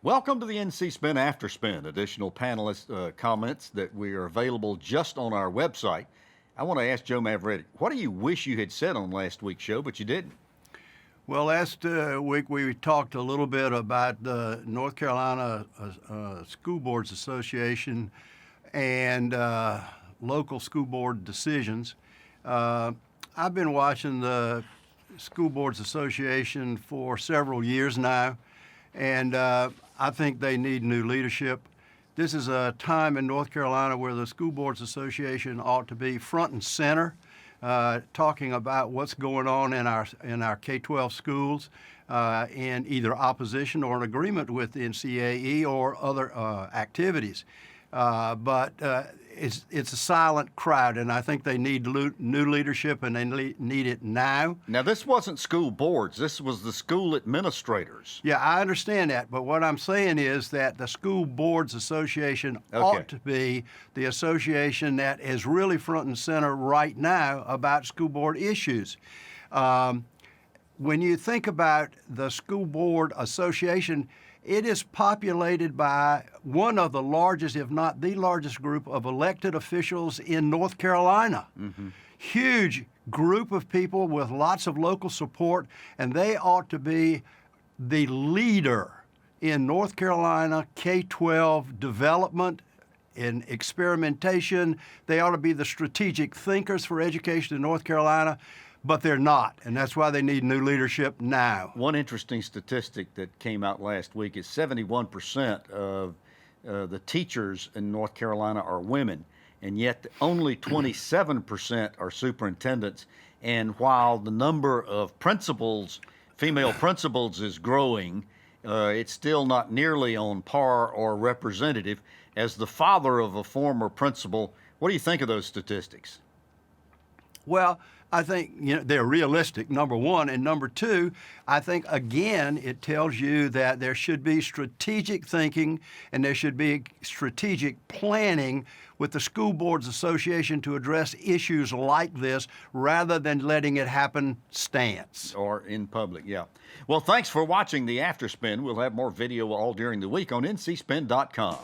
Welcome to the NC Spin After Spin. Additional panelist comments that we are available just on our website. I want to ask Joe Mavretic, what do you wish you had said on last week's show, but you didn't? Well, last week we talked a little bit about the North Carolina School Boards Association and local school board decisions. I've been watching the School Boards Association for several years now, and I think they need new leadership. This is a time in North Carolina where the School Boards Association ought to be front and center, talking about what's going on in our K-12 schools, in either opposition or an agreement with the NCAE or other activities. But it's a silent crowd, and I think they need new leadership, and they need it now. Now, this wasn't school boards. This was the school administrators. Yeah, I understand that, but what I'm saying is that the School Boards Association ought to be the association that is really front and center right now about school board issues. When you think about the School Board Association, it is populated by one of the largest, if not the largest group of elected officials in North Carolina. Mm-hmm. Huge group of people with lots of local support, and they ought to be the leader in North Carolina K-12 development, in experimentation. They ought to be the strategic thinkers for education in North Carolina. But they're not, and that's why they need new leadership now. One interesting statistic that came out last week is 71% of the teachers in North Carolina are women, and yet only 27% are superintendents. And while the number of principals, female principals, is growing, it's still not nearly on par or representative. As the father of a former principal, what do you think of those statistics? Well, I think they're realistic, number one. And number two, I think, again, it tells you that there should be strategic thinking and there should be strategic planning with the School Boards Association to address issues like this rather than letting it happen stance. Or in public, yeah. Well, thanks for watching the After Spin. We'll have more video all during the week on ncspin.com.